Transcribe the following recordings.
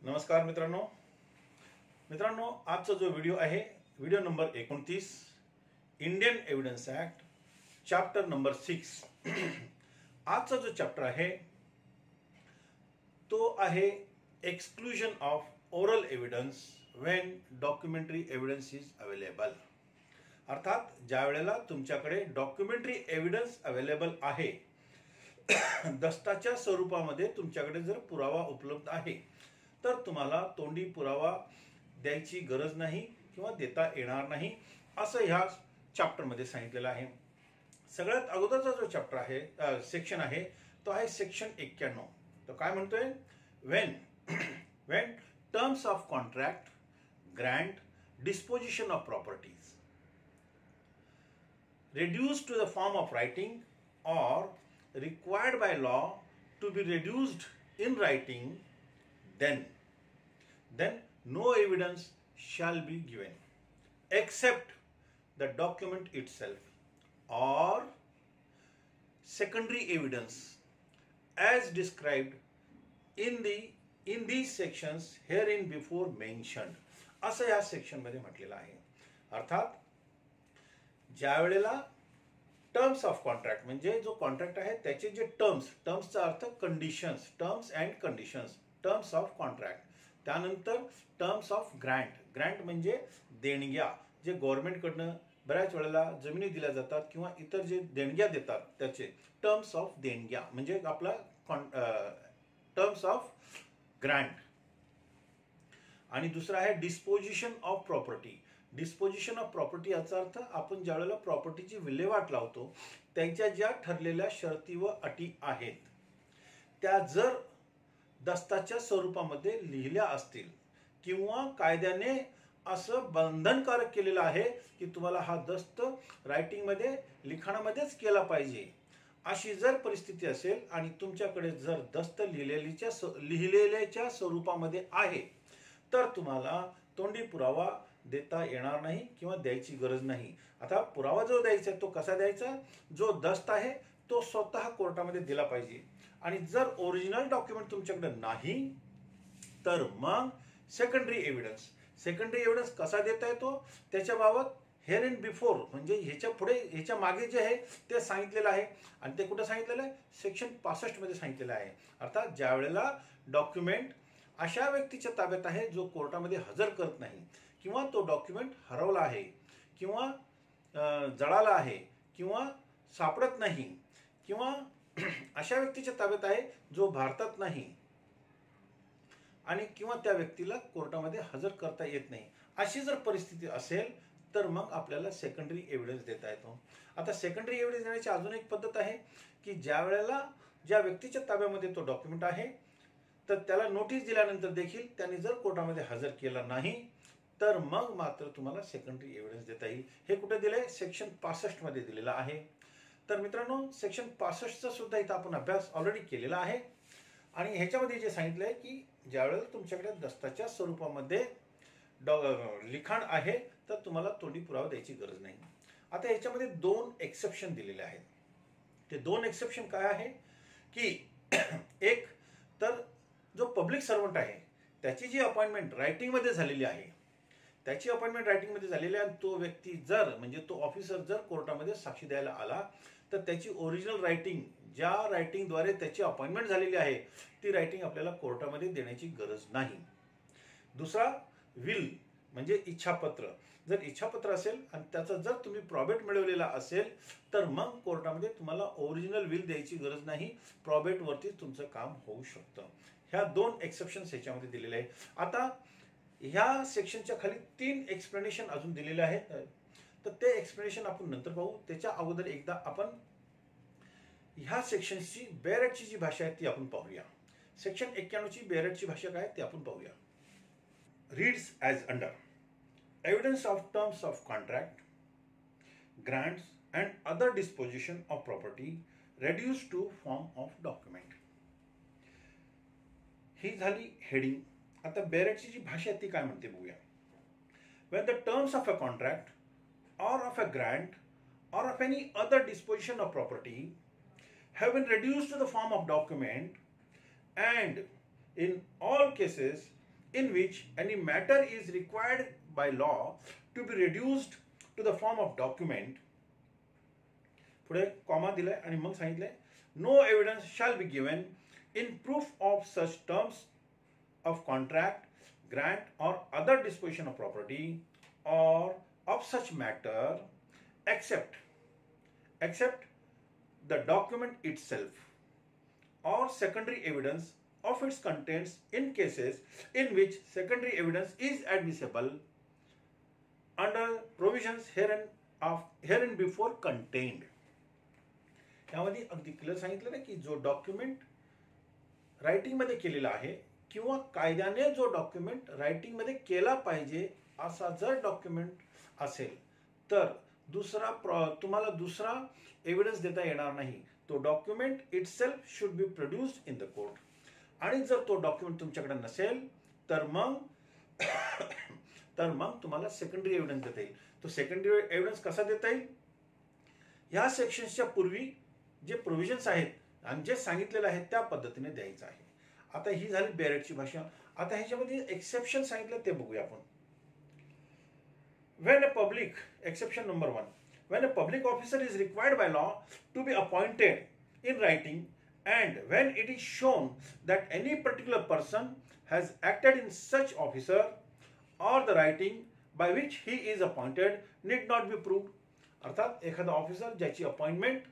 नमस्कार मित्रांनो मित्रांनो आजचा जो व्हिडिओ आहे video number 29 Indian evidence act chapter number 6 आजचा जो चॅप्टर आहे तो आहे exclusion of oral evidence when documentary evidence is available. अर्थात ज्या वेळेला तुमच्याकडे डॉक्युमेंटरी एव्हिडन्स अवेलेबल आहे दस्ताच्या स्वरूपामध्ये तुमच्याकडे जर पुरावा उपलब्ध आहे तर तुम्हाला तोंडी पुरावा द्यायची गरज नाही किंवा देता येणार नाही असं ह्या चॅप्टरमध्ये सांगितलेलं आहे. सगळ्यात अगोदरचा जो चॅप्टर आहे सेक्शन आहे तो आहे सेक्शन 91. तो काय म्हणतोय? Wien terms of contract Grant disposition of properties reduced to the form of writing or required by law to be reduced in writing, then no evidence shall be given except the document itself or secondary evidence as described in these sections herein before mentioned. असं या section मध्ये म्हटलेलं आहे. अर्थात ज्या वेळेला terms of contract म्हणजे जो कॉन्ट्रॅक्ट आहे त्याचे जे टर्म्सचा अर्थ conditions, terms and conditions, terms of contract. त्यानंतर टर्म्स ऑफ ग्रँट म्हणजे देणग्या, जे गव्हर्नमेंटकडनं बऱ्याच वेळेला जमिनी दिल्या जातात किंवा इतर जे देणग्या देतात त्याचे टर्म्स ऑफ देणग्या म्हणजे आपला टर्म्स ऑफ ग्रँट. आणि दुसरा आहे disposition of property. Disposition of property याचा अर्थ आपण ज्या वेळेला प्रॉपर्टीची विल्हेवाट लावतो त्यांच्या ज्या ठरलेल्या शर्ती व अटी आहेत त्या जर दस्ताच्या स्वरूपामध्ये लिहिल्या असतील किंवा कायद्याने असं बंधनकारक केलेलं आहे की तुम्हाला हा दस्त रायटिंगमध्ये लिखाणामध्येच केला पाहिजे अशी जर परिस्थिती असेल आणि तुमच्याकडे जर दस्त लिहिलेल्याच्या स्वरूपामध्ये आहे तर तुम्हाला तोंडी पुरावा देता येणार नाही किंवा द्यायची गरज नाही. आता पुरावा जो द्यायचा तो कसा द्यायचा? जो दस्त आहे तो स्वतः कोर्टामध्ये दिला पाहिजे. आणि जर ओरिजिनल डॉक्युमेंट तुमच्याकडे नाही तर मग सेकंडरी एव्हिडन्स कसा देता येतो त्याच्याबाबत हेअर इन बिफोर म्हणजे ह्याच्या पुढे ह्याच्या मागे जे आहे ते सांगितलेलं आहे. आणि ते कुठं सांगितलेलं आहे? सेक्शन 65 मध्ये सांगितलेलं आहे. अर्थात ज्या वेळेला डॉक्युमेंट अशा व्यक्तीच्या ताब्यात आहे जो कोर्टामध्ये हजर करत नाही किंवा तो डॉक्युमेंट हरवला आहे किंवा जळाला आहे किंवा सापडत नाही किंवा अशा व्यक्तीच्या ताब्यात आहे जो भारतात नाही आणि किंवा त्या व्यक्तीला कोर्टामध्ये हजर करता येत नाही अशी जर परिस्थिती असेल तर मग आपल्याला सेकंडरी एव्हिडन्स देता येतो. आता सेकंडरी एव्हिडन्स देण्याची अजून एक पद्धत आहे की ज्या वेळेला ज्या व्यक्तीच्या ताब्यामध्ये तो डॉक्युमेंट आहे तर त्याला नोटीस दिल्यानंतर देखील त्यांनी जर कोर्टामध्ये हजर केला नाही तर मग मात्र तुम्हाला सेकंडरी एव्हिडन्स देता येईल. हे कुठे दिलंय? सेक्शन 65 मध्ये दिलेलं आहे. तर मित्रांनो सेक्शन 65चा सुद्धा इथं आपण अभ्यास ऑलरेडी केलेला आहे. आणि ह्याच्यामध्ये जे सांगितलंय की ज्यावेळेला तुमच्याकडे दस्ताच्या स्वरूपामध्ये लिखाण आहे तर तुम्हाला तोंडी पुरावा द्यायची गरज नाही. आता ह्याच्यामध्ये 2 एक्सेप्शन दिलेले आहेत. ते 2 एक्सेप्शन काय आहे की एक तर जो पब्लिक सर्वंट आहे त्याची जी अपॉइंटमेंट रायटिंगमध्ये झालेली आहे त्याची अपॉइंटमेंट रायटिंगमध्ये झालेली आहे. तो व्यक्ती जर म्हणजे तो ऑफिसर जर कोर्टामध्ये साक्षी द्यायला आला तर त्याची ओरिजिनल रायटिंग ज्या रायटिंगद्वारे त्याची अपॉइंटमेंट झालेली आहे ती रायटिंग आपल्याला कोर्टामध्ये देण्याची गरज नाही. दुसरा विल म्हणजे इच्छापत्र. जर इच्छापत्र असेल आणि त्याचा जर तुम्ही प्रॉबेट मिळवलेला असेल तर मग कोर्टामध्ये तुम्हाला ओरिजिनल विल द्यायची गरज नाही, प्रॉबेटवरतीच तुमचं काम होऊ शकतं. ह्या 2 एक्सेप्शन्स ह्याच्यामध्ये दिलेले आहे. आता ह्या सेक्शनच्या खाली 3 एक्सप्लेनेशन अजून दिलेले आहेत तर ते एक्सप्लेनेशन आपण नंतर पाहू. त्याच्या अगोदर एकदा आपण ह्या सेक्शनची बेरेटची जी भाषा आहे ती आपण पाहूया. सेक्शन 91 ची बेरेटची भाषा काय ते आपण पाहूया. Reads as under evidence of terms of contract grants and other disposition of property reduce to form of document. ही झाली हेडिंग. आता बेरेटची जी भाषा आहे ती काय म्हणते बघूया. When the terms of a contract or of a grant or of any other disposition of property have been reduced to the form of document and in all cases in which any matter is required by law to be reduced to the form of document, पुढे comma दिलाय आणि मग सांगितलंय no evidence shall be given in proof of such terms of contract, grant or other disposition of property or of such matter except the document itself or secondary evidence of its contents in cases in which secondary evidence is admissible under provisions herein before contained. यामध्ये अगदी clear सांगितलं ना की जो document writing मध्ये केलेला आहे किंवा कायद्याने जो डॉक्युमेंट रायटिंग मध्ये केला पाहिजे असा जर डॉक्युमेंट असेल तर तुम्हाला दुसरा एव्हिडन्स देता येणार नाही. तो document itself should be produced in the court. आणि जर तो डॉक्युमेंट तुमच्याकडे नसेल तर मग तुम्हाला सेकंडरी एव्हिडन्स देता येईल. तो सेकंडरी एव्हिडन्स कसा देता येईल? ह्या सेक्शन्सच्या पूर्वी जे प्रोव्हिजन्स आहेत आणि जे सांगितलेलं आहे त्या पद्धतीने द्यायचं आहे. आता ही झाली बेरेटची भाषा. आता ह्याच्यामध्ये एक्सेप्शन सांगितलं ते बघूया आपण. When a public, exception number 1, when a public officer is required by law to be appointed in writing and when it is shown that any particular person has acted in such officer or the writing by which he is appointed need not be proved. अर्थात एखादा officer ज्याची appointment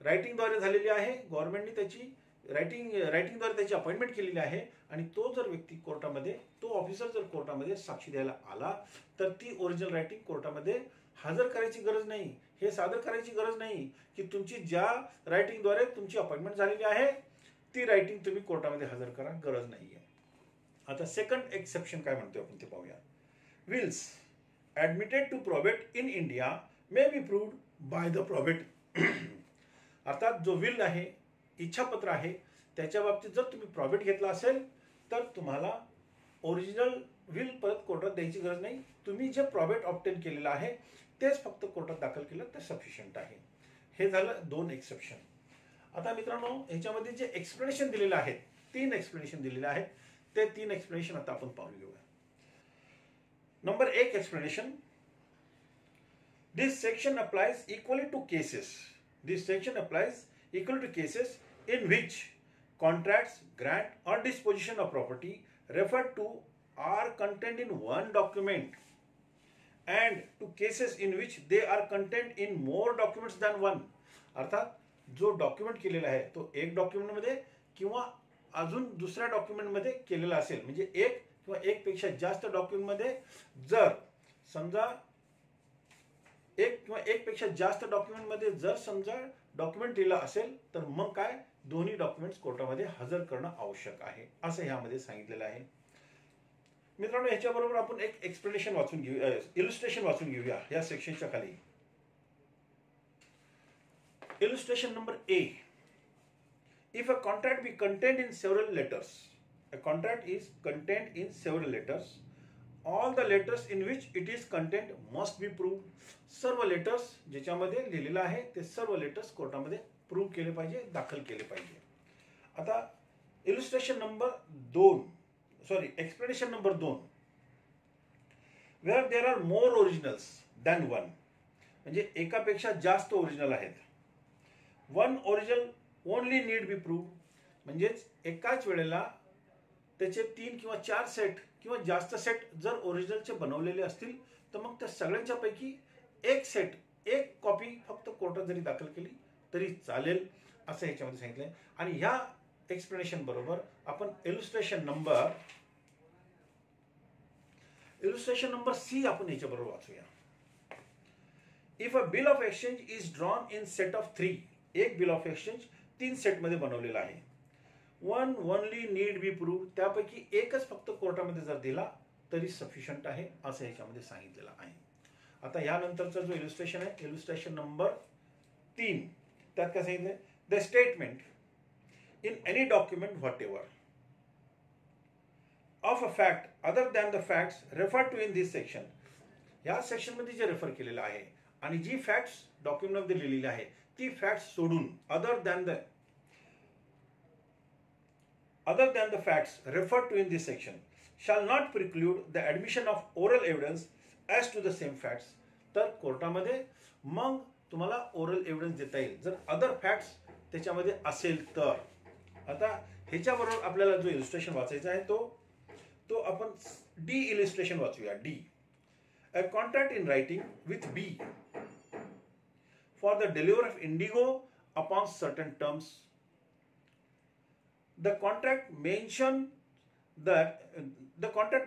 रायटिंगद्वारे झालेली आहे, गव्हर्नमेंटने त्याची रायटिंगद्वारे त्याची appointment केलेली आहे आणि तो जर व्यक्ती कोर्टामध्ये, तो ऑफिसर जर कोर्टामध्ये साक्षी द्यायला आला तर ती ओरिजिनल रायटिंग कोर्टामध्ये हजर करायची गरज नाही, हे सादर करायची गरज नाही की तुमची ज्या रायटिंगद्वारे तुमची अपॉइंटमेंट झालेली आहे ती रायटिंग तुम्ही कोर्टामध्ये हजर करा, गरज नाहीये. आता सेकंड एक्सेप्शन काय म्हणतोय आपण ते पाहूया. Wills admitted to probate in India may be proved by the probate. अर्थात जो विल आहे, इच्छापत्र आहे, त्याच्या बाबतीत जर तुम्ही प्रॉबेट घेतला असेल तर तुम्हाला ओरिजिनल विल परत कोर्टात द्यायची गरज नाही. तुम्ही जे प्रॉबेट ऑब्टेन केलेलं आहे तेच फक्त कोर्टात दाखल केलं तर सफिशियंट आहे. हे झालं 2 एक्सेप्शन. आता मित्रांनो ह्याच्यामध्ये जे एक्सप्लेनेशन दिलेले आहेत, 3 एक्सप्लेनेशन दिलेले आहेत, ते 3 एक्सप्लेनेशन आता आपण पाहून घेऊया. Number 1 explanation. This section applies equally to cases. This section applies equal to cases in which contracts, grant or disposition of property referred to are contained in one document and to cases in which they are contained in more documents than one. अर्थात जो document केलेला आहे तो एक document मध्ये किंवा अजून दुसऱ्या डॉक्युमेंट मध्ये केलेला असेल, म्हणजे एक किंवा एक पेक्षा जास्त डॉक्युमेंट मध्ये जर समजा एक किंवा एक पेक्षा जास्त डॉक्युमेंट मध्ये जर समजा डॉक्युमेंट दिला असेल तर मग काय दोन्ही डॉक्युमेंट्स कोर्टामध्ये हजर करणं आवश्यक आहे असं ह्यामध्ये सांगितलेलं आहे. मित्रांनो ह्याच्याबरोबर आपण एक एक्सप्लेनेशन वाचून घेऊया, इलुस्ट्रेशन वाचून घेऊया या सेक्शनच्या खाली. Illustration number A. If a contract be contained in several letters, a contract is contained in several letters. All the letters in which it is contained must be proved. सर्व letters ज्याच्यामध्ये लिहिलेलं आहे ते सर्व लेटर्स कोर्टामध्ये prove केले पाहिजे, दाखल केले पाहिजे. आता illustration number 2, explanation number 2. Where there are more originals than one, म्हणजे एकापेक्षा जास्त ओरिजिनल आहेत. One original only need be prove, म्हणजेच एकाच वेळेला त्याचे 3 किंवा 4 सेट किंवा जास्त सेट जर ओरिजिनलचे बनवलेले असतील तर मग त्या सगळ्यांच्या पैकी एक सेट, एक कॉपी फक्त कोर्टात जरी दाखल केली तरी चालेल असं ह्याच्यामध्ये सांगितलंय. आणि ह्या एक्सप्लेनेशन बरोबर आपण इलुस्ट्रेशन नंबर C आपण ह्याच्याबरोबर वाचूया. If a bill of exchange is drawn in set of 3, एक बिल ऑफ एक्सचेंज 3 सेट मध्ये बनवलेला आहे. One only need be prove, त्यापैकी एकच फक्त कोर्टामध्ये जर दिला तरी सफिशियंट आहे असं ह्याच्यामध्ये सांगितलेलं आहे. आता यानंतरचा जो इलुस्ट्रेशन आहे, इलुस्ट्रेशन नंबर 3, त्यात काय सांगितलंय? The statement in any document whatever of a fact other than the facts refer to in this section. या सेक्शन मध्ये जे रेफर केलेलं आहे आणि जी फॅक्ट्स डॉक्युमेंट मध्ये लिहिलेली आहे ती फॅक्ट्स सोडून, other than the other than the facts referred to in this section shall not preclude the admission of oral evidence as to the same facts. तर कोर्टामध्ये मग तुम्हाला ओरल एव्हिडन्स देता येईल जर अदर फॅक्ट्स त्याच्यामध्ये असेल तर. आता ह्याच्याबरोबर आपल्याला जो इलिस्ट्रेशन वाचायचा आहे तो आपण डी इलिस्ट्रेशन वाचूया. D, a contract in writing with B for the delivery of indigo upon certain terms. The contract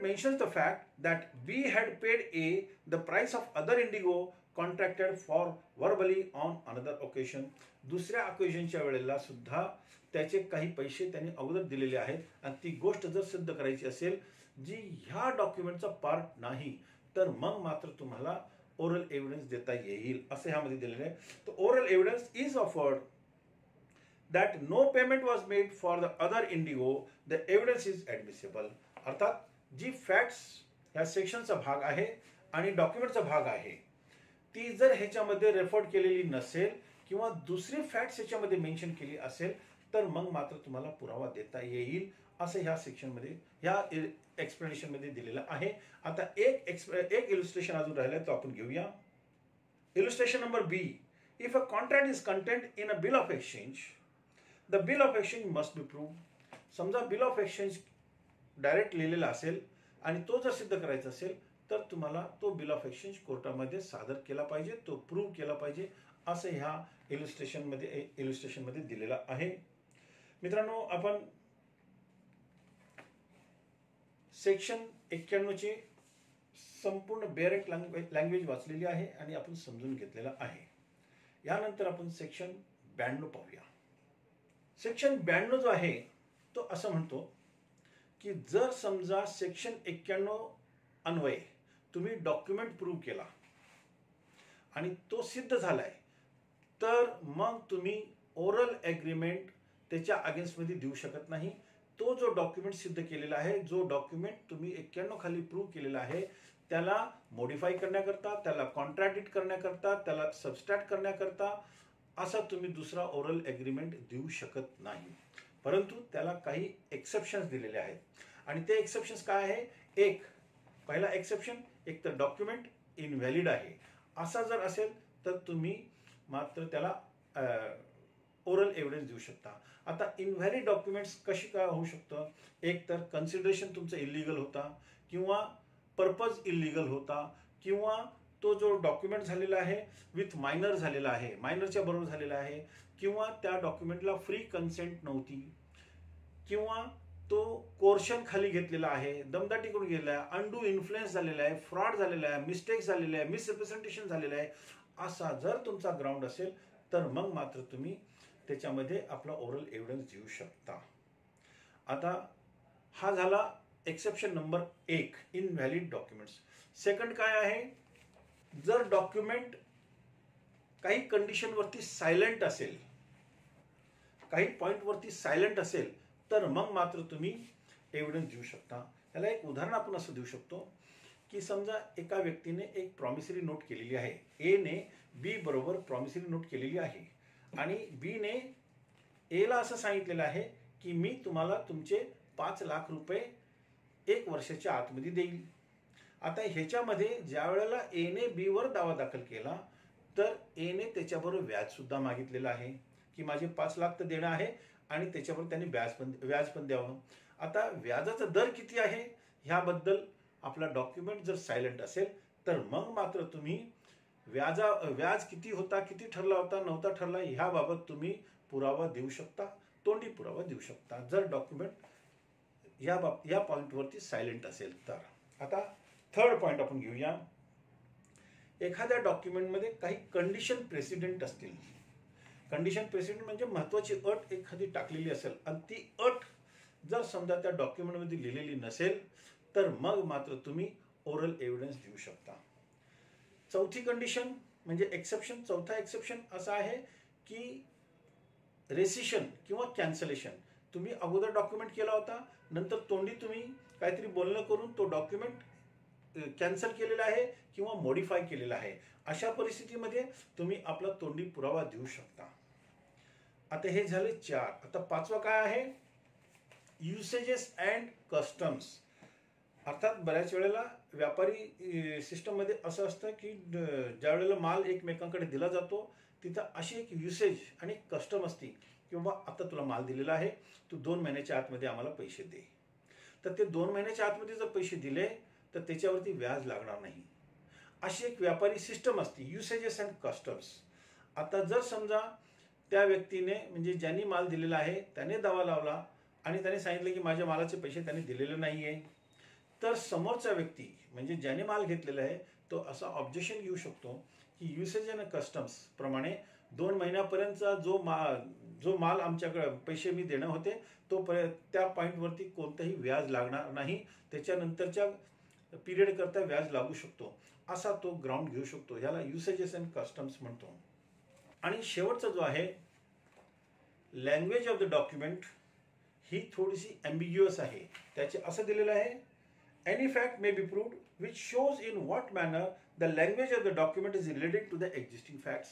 mentions the fact that B had paid A the price of other indigo contracted for verbally on another occasion. दुसऱ्या ऑकेजनच्या वेळेला सुद्धा त्याचे काही पैसे त्यांनी अगोदर दिलेले आहेत आणि ती गोष्ट जर सिद्ध करायची असेल जी ह्या डॉक्युमेंटचा पार्ट नाही तर मग मात्र तुम्हाला ओरल एव्हिडन्स देता येईल असं ह्यामध्ये दिलेलं आहे. तर oral evidence is offered that no payment was made for the other indigo, the evidence is admissible. अर्थात जी फॅक्ट्स ह्या सेक्शनचा भाग आहे आणि डॉक्युमेंटचा भाग आहे ती जर ह्याच्यामध्ये रेफर्ड केलेली नसेल किंवा दुसरी फॅक्ट्स ह्याच्यामध्ये मेन्शन केली असेल तर मग मात्र तुम्हाला पुरावा देता येईल असं ह्या सेक्शनमध्ये ह्या एक्सप्लेनेशनमध्ये दिलेलं आहे. आता एक इलिस्ट्रेशन अजून राहिलं तो आपण घेऊया. Illustration number B, if a contract is content in a bill of exchange, the bill of exchange must be proved. समजा बिल ऑफ एक्सचेंज डायरेक्ट लिहिलेला असेल आणि तो जर सिद्ध करायचा असेल तर तुम्हाला तो बिल ऑफ एक्सचेंज कोर्टामध्ये सादर केला पाहिजे, तो प्रूव्ह केला पाहिजे असं ह्या इलिस्ट्रेशनमध्ये दिलेला आहे. मित्रांनो, आपण सेक्शन 91 ची संपूर्ण बेरेट लँग्वेज वाचलेली आहे आणि आपण समजून घेतलेला आहे. यानंतर आपण सेक्शन 92 पाहूया. सेक्शन 92 जो आहे तो असं म्हणतो की जर समजा सेक्शन 91 अन्वये तुम्ही डॉक्युमेंट प्रूव्ह केला आणि तो सिद्ध झालाय तर मग तुम्ही ओरल एग्रीमेंट त्याच्या अगेन्स्टमध्ये देऊ शकत नाही. तो जो डॉक्युमेंट सिद्ध केलेला आहे, जो डॉक्युमेंट तुम्ही 91 खाली प्रूव्ह केलेला आहे त्याला मॉडिफाय करण्याकरता, त्याला कॉन्ट्राडिक्ट करण्याकरता, त्याला सबस्ट्रॅक्ट करण्याकरता असा तुम्ही दुसरा ओरल एग्रीमेंट देऊ शकत नाही. परंतु त्याला काही एक्सेप्शन्स दिलेले आहेत आणि ते एक्सेप्शन्स काय आहे? पहिला एक्सेप्शन, एक तर डॉक्युमेंट इनव्हॅलिड आहे असा जर असेल तर तुम्ही मात्र त्याला ओरल एव्हिडन्स देऊ शकता. आता इनव्हॅलिड डॉक्युमेंट्स कशी काय होऊ शकतं? एक तर कन्सिडरेशन तुमचं इलिगल होता किंवा पर्पज इलिगल होता किंवा तो जो डॉक्युमेंट झालेला आहे विथ मायनर झालेला आहे, मायनरच्या बरोबर झालेला आहे किंवा त्या डॉक्युमेंटला फ्री कन्सेंट नव्हती किंवा तो कोर्शन खाली घेतलेला आहे, दमदाटी करून गेलेला आहे, अनडू इन्फ्लुएन्स झालेला आहे, फ्रॉड झालेला आहे, मिस्टेक झालेला आहे, मिसरिप्रेझेंटेशन झालेलं आहे, असा जर तुमचा ग्राउंड असेल तर मग मात्र तुम्ही त्याच्यामध्ये आपला ओरल एव्हिडन्स देऊ शकता. आता हा झाला exception number 1, invalid documents. Second काय आहे? जर डॉक्युमेंट काही कंडिशनवरती सायलेंट असेल, काही पॉइंटवरती सायलेंट असेल तर मग मात्र तुम्ही एव्हिडन्स देऊ शकता. याला एक उदाहरण आपण असं देऊ शकतो की समजा एका व्यक्तीने एक प्रॉमिसरी नोट केलेली आहे. ए ने बी बरोबर प्रॉमिसरी नोट केलेली आहे आणि बी ने ए ला असं सांगितलेलं आहे की मी तुम्हाला तुमचे 5 लाख रुपये 1 वर्षाच्या आतमध्ये देईल. आता ह्याच्यामध्ये ज्या वेळेला ए ने बी वर दावा दाखल केला तर ए ने त्याच्याबरोबर व्याज सुद्धा मागितलेलं आहे की माझे 5 लाख तर देणं आहे आणि त्याच्याबरोबर त्यांनी व्याज पण द्यावं. आता व्याजाचा दर किती आहे ह्याबद्दल आपला डॉक्युमेंट जर सायलेंट असेल तर मग मात्र तुम्ही व्याज किती होता, किती ठरला होता, नव्हता ठरला ह्याबाबत तुम्ही पुरावा देऊ शकता, तोंडी पुरावा देऊ शकता जर डॉक्युमेंट या पॉइंटवरती सायलेंट असेल तर. आता थर्ड पॉइंट आपण घेऊया. एखाद्या डॉक्युमेंटमध्ये काही कंडिशन प्रेसिडेंट असतील. कंडिशन प्रेसिडेंट म्हणजे महत्वाची अट एखादी टाकलेली असेल आणि ती अट जर समजा त्या डॉक्युमेंटमध्ये लिहिलेली नसेल तर मग मात्र तुम्ही ओरल एव्हिडन्स देऊ शकता. चौथी कंडिशन म्हणजे एक्सेप्शन, चौथा एक्सेप्शन असा आहे की रेसिशन किंवा कॅन्सलेशन. तुम्ही अगोदर डॉक्युमेंट केला होता, नंतर तोंडी तुम्ही काहीतरी बोलणं करून तो डॉक्युमेंट कॅन्सल केलेला आहे किंवा मॉडिफाय केलेला आहे. अशा परिस्थितीमध्ये तुम्ही आपला तोंडी पुरावा देऊ शकता. आता हे झाले 4. आता 5वा काय आहे? Usages and customs. अर्थात बऱ्याच वेळेला व्यापारी सिस्टममध्ये असं असतं की ज्या वेळेला माल एकमेकांकडे दिला जातो तिथं अशी एक युसेज आणि कस्टम असते की बाबा आता तुला माल दिलेला आहे, तू 2 महिन्याच्या आतमध्ये आम्हाला पैसे दे. तर ते 2 महिन्याच्या आतमध्ये जर पैसे दिले तर त्याच्यावरती व्याज लागणार नाही. अशी एक व्यापारी सिस्टम असते, युसेजेस अँड कस्टम्स. आता जर समजा त्या व्यक्तीने म्हणजे ज्यांनी माल दिलेला आहे त्याने दावा लावला आणि त्याने सांगितलं की माझ्या मालाचे पैसे त्याने दिलेले नाही आहे, तर समोरचा व्यक्ती म्हणजे ज्याने माल घेतलेला आहे तो असा ऑब्जेक्शन घेऊ शकतो की युसेज अँड कस्टम्स प्रमाणे 2 महिन्यापर्यंतचा जो माल आमच्याकडे पैसे मी देणं होते तो त्या पॉईंटवरती कोणतंही व्याज लागणार नाही, त्याच्यानंतरच्या पिरियड करता व्याज लागू शकतो, असा तो ग्राउंड घेऊ शकतो. याला युसेजेस अँड कस्टम्स म्हणतो. आणि शेवटचा जो आहे लँग्वेज ऑफ द डॉक्युमेंट, ही थोडीशी ॲम्बिग्युअस आहे. त्याचे असं दिलेलं आहे, any fact may be proved which shows in what manner the language of the document is related to the existing facts.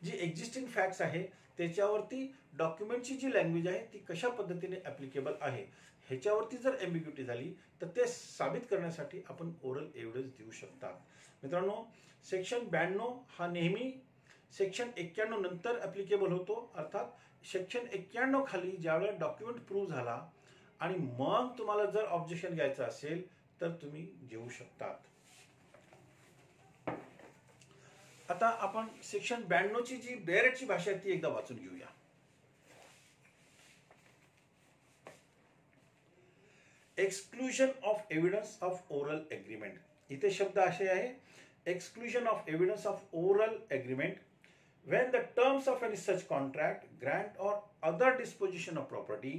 जी एक्झिस्टिंग फॅक्ट्स आहे त्याच्यावरती डॉक्युमेंटची जी लँग्वेज आहे ती कशा पद्धतीने ॲप्लिकेबल आहे ह्याच्यावरती जर ॲम्बिग्युटी झाली तर ते साबित करण्यासाठी आपण ओरल एव्हिडन्स देऊ शकतात. मित्रांनो, सेक्शन 92 हा नेहमी सेक्शन 91 नंतर ॲप्लिकेबल होतो. अर्थात सेक्शन 91 खाली ज्यावेळेला डॉक्युमेंट प्रूव्ह झाला आणि मग तुम्हाला जर ऑब्जेक्शन घ्यायचं असेल तर तुम्ही घेऊ शकतात. आता आपण सेक्शन 92 ची जी बेरेटची भाषा आहे ती एकदा वाचून घेऊया. Exclusion of evidence of oral agreement. इथे शब्द असे आहे, exclusion of evidence of oral agreement when the terms of any such contract, grant or other disposition of property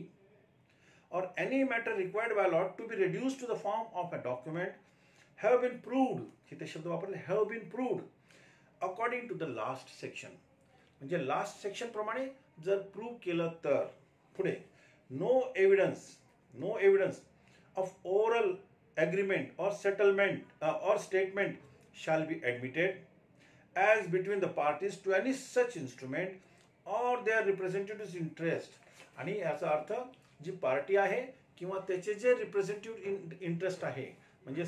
or any matter required by law to be reduced to the form of a document have been proved, इथे शब्द वापरले, have been proved according to the last section. म्हणजे last section प्रमाणे जर prove केलं तर पुढे no evidence of oral agreement or settlement or statement shall be admitted as between the parties to any such instrument or their representatives interest. आणि याचा अर्थ जी party आहे किंवा त्याचे जे रिप्रेझेंटेटिव्ह इंटरेस्ट आहे म्हणजे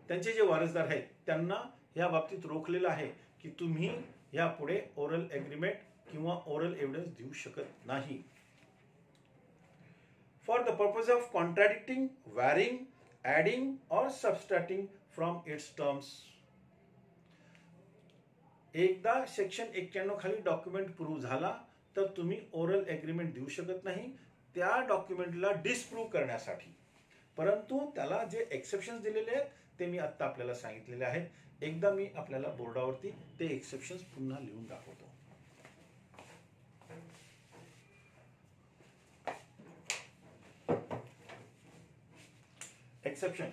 त्यांचे जे वारसदार आहेत त्यांना या बाबतीत रोखलेलं आहे की तुम्ही यापुढे ओरल एग्रीमेंट किंवा ओरल एव्हिडन्स देऊ शकत नाही. For the purpose of contradicting, varying, adding और सबस्ट्रॅक्टिंग फ्रॉम इट्स टर्म्स. एकदा सेक्शन 91 खाली डॉक्युमेंट प्रूव्ह झाला तर तुम्ही ओरल एग्रीमेंट देऊ शकत नाही त्या डॉक्युमेंटला डिस्प्रूव्ह करण्यासाठी. परंतु त्याला जे एक्सेप्शन्स दिलेले आहेत ते मी आत्ता आपल्याला सांगितलेले आहेत. एकदा मी आपल्याला बोर्डावरती ते एक्सेप्शन्स पुन्हा लिहून दाखवतो. एक्सेप्शन.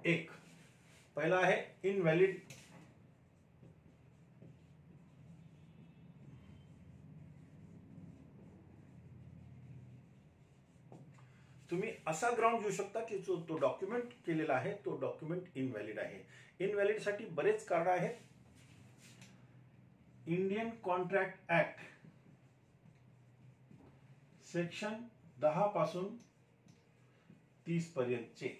एक पहिला आहे इनव्हॅलिड. तुम्ही असा ग्राउंड घेऊ शकता की जो तो डॉक्युमेंट केलेला आहे तो डॉक्युमेंट इनव्हॅलिड आहे. इनव्हॅलिड साठी बरेच कारण आहेत. इंडियन कॉन्ट्रॅक्ट ऍक्ट सेक्शन 10 पासून 30 पर्यंतचे,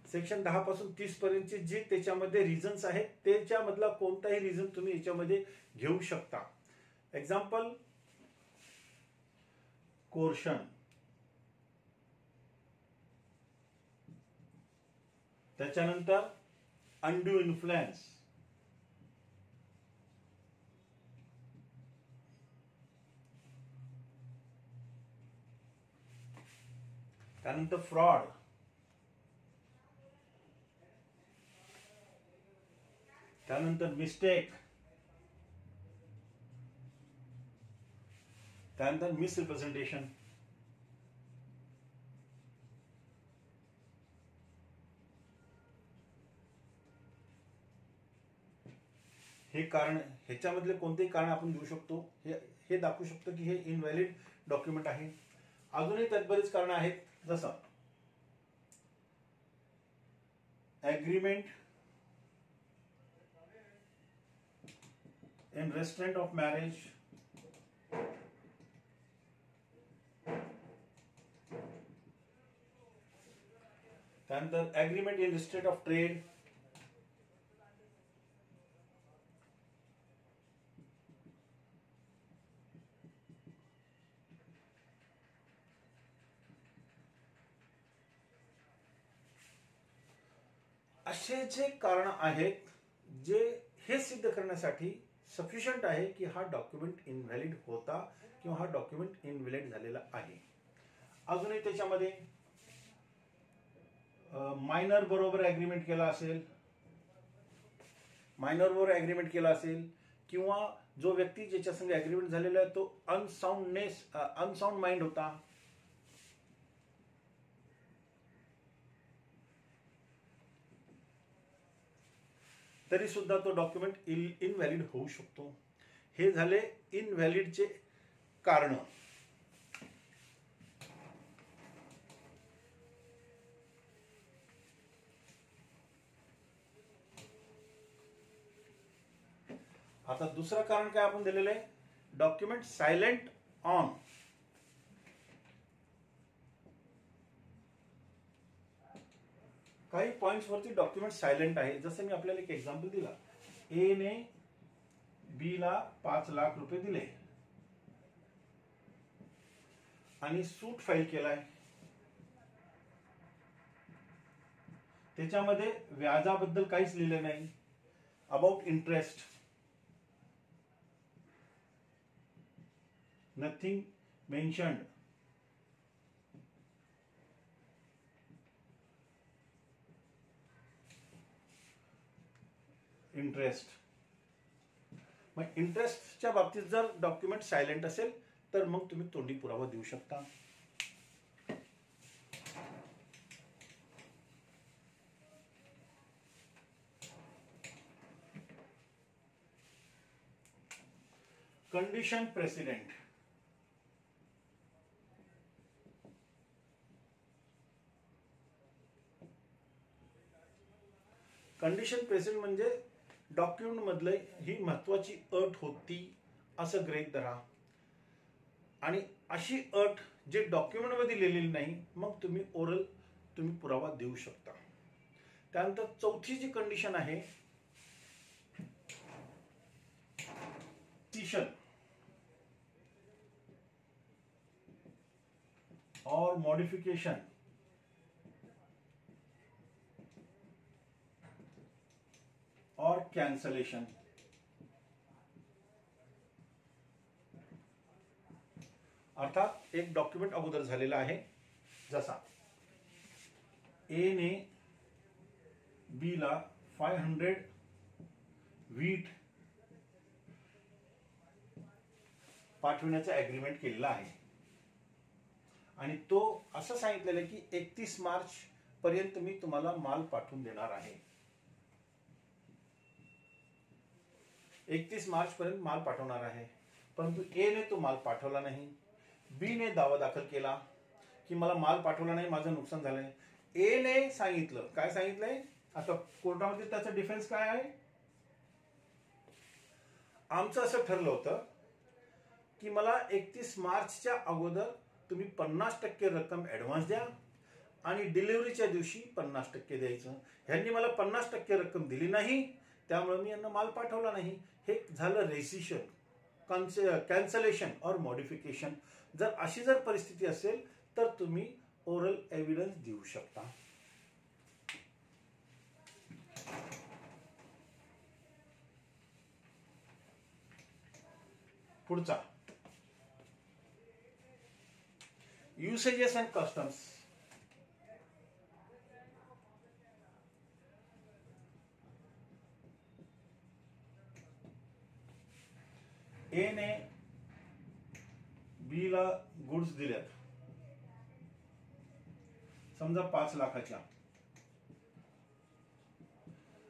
सेक्शन 10 पासून 30 पर्यंतचे जे त्याच्यामध्ये रिझन्स आहेत त्याच्यामधला कोणताही रिझन तुम्ही याच्यामध्ये घेऊ शकता. एक्झाम्पल, कोर्शन, त्याच्यानंतर अनड्यू इन्फ्लुएन्स, त्यानंतर फ्रॉड, त्यानंतर मिस्टेक, त्यानंतर मिसरिप्रेझेंटेशन. हे कारण, ह्याच्यामधले कोणतेही कारण आपण देऊ शकतो, हे दाखवू शकतो की हे इनव्हॅलिड डॉक्युमेंट आहे. अजूनही त्यात बरेच कारण आहेत, जसं agreement in restaurant of marriage, त्यानंतर ऍग्रीमेंट इन रिस्ट्रेट ऑफ ट्रेड, असे जे कारण आहेत जे हे सिद्ध करण्यासाठी सफिशियंट आहे की हा डॉक्युमेंट इनव्हॅलिड होता किंवा हा डॉक्युमेंट इनव्हॅलिड झालेला आहे. अजूनही त्याच्यामध्ये मायनर बरोबर ऍग्रीमेंट केला असेल, मायनर बरोबर ऍग्रीमेंट केला असेल किंवा जो व्यक्ती ज्याच्या संग ऍग्रीमेंट झालेला आहे तो अनसाउंड माइंड होता, तरी सुद्धा तो डॉक्युमेंट इनव्हॅलिड होऊ शकतो. हे झाले इनव्हॅलिडचे कारण. आता दुसरं कारण काय आपण दिलेलं आहे, डॉक्युमेंट सायलेंट ऑन. काही पॉइंट्स वरती डॉक्युमेंट सायलेंट आहे. जसं मी आपल्याला एक एक्झाम्पल दिला, ए ने बी ला 5 लाख रुपये दिले आणि सूट फाईल केलाय. त्याच्यामध्ये व्याजाबद्दल काहीच लिहिले नाही. About interest nothing mentioned. Interest, मग इंटरेस्टच्या बाबतीत जर डॉक्युमेंट सायलेंट असेल तर मग तुम्ही तोंडी पुरावा देऊ शकता. Condition president. कंडिशन प्रेसिडेंट म्हणजे डॉक्युमेंट मधले ही महत्वाची अट होती असं गृहीत धरा आणि अशी अट जे डॉक्युमेंट मध्ये लिहिलेली नाही मग तुम्ही ओरल तुम्ही पुरावा देऊ शकता. त्यानंतर चौथी जी कंडिशन आहे, डिसिशन और मॉडिफिकेशन और कैंसलेशन. अर्थात एक डॉक्युमेंट अगोदर झालेला आहे, जसा ए ने बी ला 500 व्हीट पाठवण्याचा ऍग्रीमेंट केलेला आहे आणि तो असं सांगितलेलं की 31 मार्च पर्यंत मी तुम्हाला माल पाठवून देणार आहे. 31 मार्च पर्यंत माल पाठवणार आहे. परंतु ए ने तो माल पाठवला नाही. बी ने दावा दाखल केला की मला माल पाठवला नाही, माझं नुकसान झालंय. ए ने सांगितलं, काय सांगितलंय, आता कोर्टामध्ये त्याचा डिफेन्स काय आहे, आमचं असं ठरलं होतं की मला 31 मार्चच्या अगोदर तुम्ही 50% रक्कम ऍडव्हान्स द्या आणि डिलिव्हरीच्या दिवशी 50% द्यायचं. ह्यांनी मला 50% रक्कम दिली नाही, त्यामुळे मी यांना माल पाठवला नाही. हे झालं रेसिशन, कॅन्सलेशन और मॉडिफिकेशन. जर अशी जर परिस्थिती असेल तर तुम्ही ओरल एव्हिडन्स देऊ शकता. पुढचा युसेजेस अँड कस्टम्स. ए ने बी ला गुड्स दिल्यात समजा 5 लाखाच्या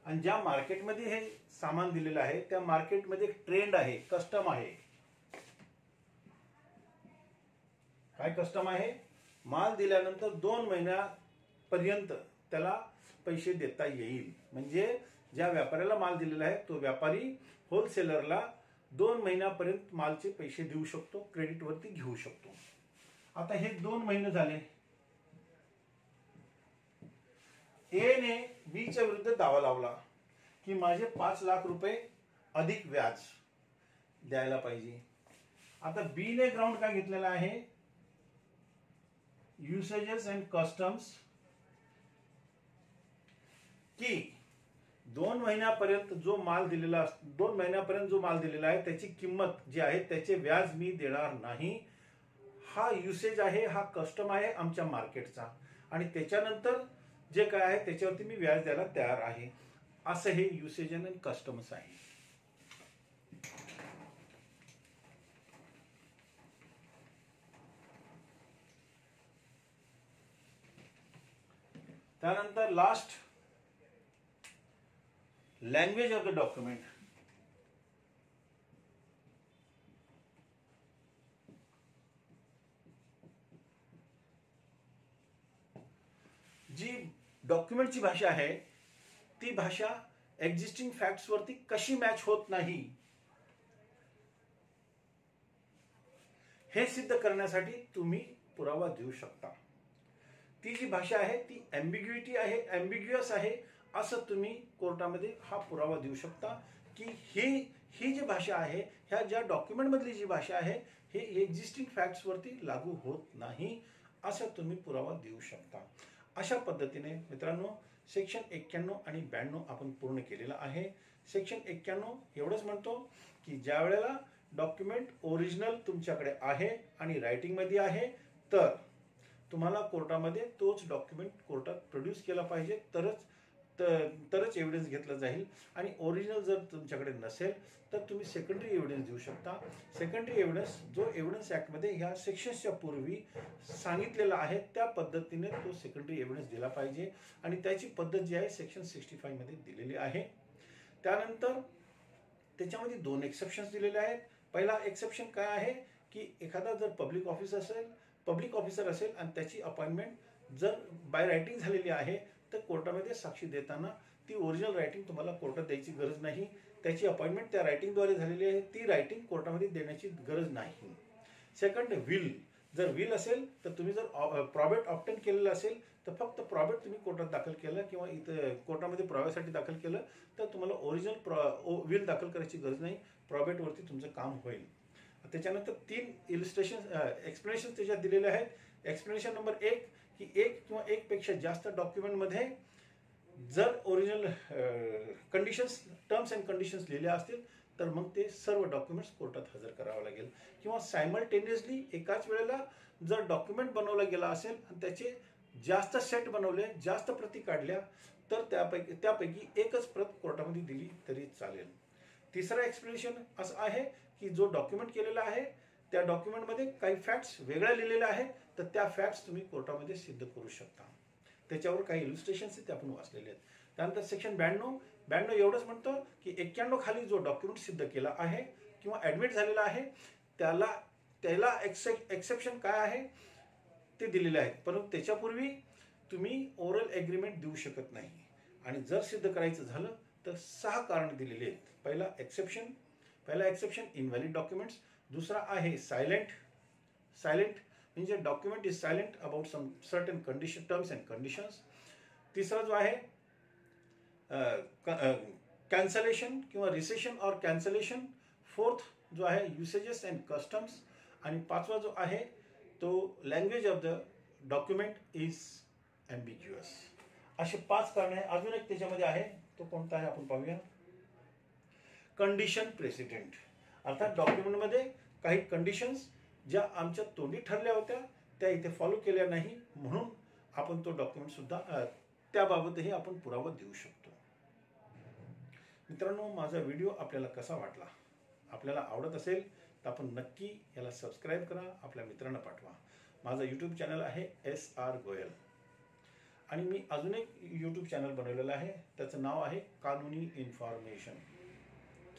आणि ज्या मार्केटमध्ये हे सामान दिलेलं आहे त्या मार्केटमध्ये एक ट्रेंड आहे, कस्टम आहे. काय कस्टम आहे, माल दिल्यानंतर 2 महिन्यापर्यंत त्याला पैसे देता येईल. म्हणजे ज्या व्यापाऱ्याला माल दिलेला आहे तो व्यापारी होलसेलरला 2 महिन्यापर्यंत मालचे पैसे देऊ शकतो, क्रेडिटवरती घेऊ शकतो. आता हे 2 महिने झाले. ए ने बीच्या विरुद्ध दावा लावला की माझे 5 लाख रुपये अधिक व्याज द्यायला पाहिजे. आता बी ने ग्राउंड काय घेतलेला आहे, युसेजेस अँड कस्टम्स, की 2 महिन्यापर्यंत जो माल दिलेला 2 महिन्यापर्यंत जो माल दिलेला आहे त्याची किंमत जी आहे त्याचे व्याज मी देणार नाही. हा युसेज आहे, हा कस्टम आहे आमच्या मार्केटचा, आणि त्याच्यानंतर जे काय आहे त्याच्यावरती मी व्याज द्यायला तयार आहे. असं हे युसेज अँड कस्टम्स आहे. त्यानंतर last, language of the document. जी डॉक्युमेंटची भाषा आहे ती भाषा एक्झिस्टिंग फॅक्ट्स वरती कशी मॅच होत नाही हे सिद्ध करण्यासाठी तुम्ही पुरावा देऊ शकता. ती जी भाषा आहे ती ॲम्बिग्युइटी आहे, ॲम्बिग्युअस आहे असं तुम्ही कोर्टामध्ये हा पुरावा देऊ शकता की ही जी भाषा आहे, ह्या ज्या डॉक्युमेंटमधली जी भाषा आहे हे एक्झिस्टिंग फॅक्ट्सवरती लागू होत नाही असं तुम्ही पुरावा देऊ शकता. अशा पद्धतीने मित्रांनो सेक्शन 91 आणि 92 आपण पूर्ण केलेला आहे. सेक्शन 91 एवढंच म्हणतो की ज्या वेळेला डॉक्युमेंट ओरिजिनल तुमच्याकडे आहे आणि रायटिंगमध्ये आहे तर तुम्हाला कोर्टामध्ये तोच डॉक्युमेंट कोर्टात प्रोड्यूस केला पाहिजे, तरच एव्हिडन्स घेतला जाईल. आणि ओरिजिनल जर तुमच्याकडे नसेल तर तुम्ही सेकंडरी एव्हिडन्स देऊ शकता. सेकंडरी एव्हिडन्स जो एव्हिडन्स ॲक्टमध्ये ह्या सेक्शन्सच्या पूर्वी सांगितलेला आहे त्या पद्धतीने तो सेकंडरी एव्हिडन्स दिला पाहिजे, आणि त्याची पद्धत जी आहे सेक्शन 65 मध्ये दिलेली आहे. त्यानंतर त्याच्यामध्ये 2 एक्सेप्शन्स दिलेले आहेत. पहिला एक्सेप्शन काय आहे की एखादा जर पब्लिक ऑफिसर असेल आणि त्याची अपॉइंटमेंट जर बाय रायटिंग झालेली आहे तर कोर्टामध्ये साक्षी देताना ती ओरिजिनल रायटिंग तुम्हाला कोर्टात द्यायची गरज नाही. त्याची अपॉइंटमेंट त्या रायटिंगद्वारे झालेली आहे, ती रायटिंग कोर्टामध्ये देण्याची गरज नाही. सेकंड, जर विल असेल तर तुम्ही जर प्रॉबेट ऑब्टेन केलेलं असेल तर फक्त प्रॉबेट तुम्ही कोर्टात दाखल केलं किंवा इथं कोर्टामध्ये पुराव्यासाठी दाखल केलं तर तुम्हाला ओरिजिनल विल दाखल करायची गरज नाही, प्रॉबेटवरती तुमचं काम होईल. त्याच्यानंतर 3 एक्सप्लेनेशन त्याच्यात दिलेले आहेत. एक्सप्लेनेशन नंबर 1 की 1 किंवा 1 पेक्षा जास्त डॉक्युमेंटमध्ये जर original conditions, terms and conditions लिहिल्या असतील तर मग ते सर्व डॉक्युमेंट्स कोर्टात हजर करावं लागेल. किंवा सायमल्टेनियसली एकाच वेळेला जर डॉक्युमेंट बनवला गेला असेल आणि त्याचे जास्त सेट बनवले, जास्त प्रती काढल्या तर त्यापैकी एकच प्रत कोर्टामध्ये दिली तरी चालेल. तिसरा एक्सप्लेनेशन असं आहे की जो डॉक्युमेंट केलेला आहे त्या डॉक्युमेंटमध्ये काही फॅक्ट्स वेगळ्या लिहिलेल्या आहेत तर त्या फॅक्ट्स तुम्ही कोर्टामध्ये सिद्ध करू शकता. त्याच्यावर काही इलुस्ट्रेशन्स ते आपण वाचलेले आहेत. त्यानंतर सेक्शन 92 एवढंच म्हणतो की 91 खाली जो डॉक्युमेंट सिद्ध केला आहे किंवा ॲडमिट झालेला आहे त्याला एक्सेप्शन काय आहे ते दिलेले आहेत, परंतु त्याच्यापूर्वी तुम्ही ओरल ॲग्रीमेंट देऊ शकत नाही. आणि जर सिद्ध करायचं झालं तर 6 कारण दिलेले आहेत. पहिला एक्सेप्शन इनव्हॅलिड डॉक्युमेंट्स. दुसरा आहे सायलेंट म्हणजे document is silent about some certain condition, terms and conditions. तिसरा जो आहे कॅन्सलेशन किंवा रिसेशन ऑर कॅन्सलेशन. फोर्थ जो आहे युसेजेस अँड कस्टम्स. आणि 5वा जो आहे तो language of the document is ambiguous. असे 5 कारण आहे. अजून एक त्याच्यामध्ये आहे, तो कोणता आहे आपण पाहूया. कंडिशन प्रेसिडेंट, अर्थात डॉक्युमेंटमध्ये काही कंडिशन्स ज्या आमच्या तोंडी ठरल्या होत्या त्या इथे फॉलो केल्या नाही म्हणून आपण तो डॉक्युमेंट सुद्धा त्याबाबतही आपण पुरावा देऊ शकतो. मित्रांनो, माझा व्हिडिओ आपल्याला कसा वाटला? आपल्याला आवडत असेल तर आपण नक्की याला सबस्क्राईब करा, आपल्या मित्रांना पाठवा. माझा यूट्यूब चॅनल आहे SR गोयल. आणि मी अजून एक यूट्यूब चॅनल बनवलेलं आहे, त्याचं नाव आहे कानूनी इन्फॉर्मेशन,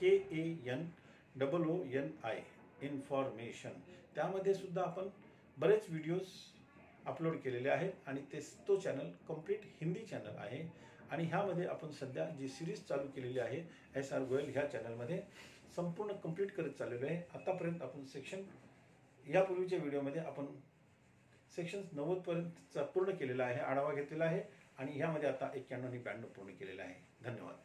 KANOONI इन्फॉर्मेशन. त्यामध्ये सुद्धा आपण बरेच व्हिडिओज अपलोड केलेले आहेत आणि तो चॅनल कम्प्लीट हिंदी चॅनल आहे. आणि ह्यामध्ये आपण सध्या जी सिरीज चालू केलेली आहे SR गोयल ह्या चॅनलमध्ये संपूर्ण कंप्लीट करत चाललेलो आहे. आतापर्यंत आपण सेक्शन यापूर्वीच्या व्हिडिओमध्ये आपण सेक्शन 90 पर्यंतचा पूर्ण केलेला आहे, आढावा घेतलेला आहे आणि ह्यामध्ये आता 91 आणि 92 पूर्ण केलेला आहे. धन्यवाद.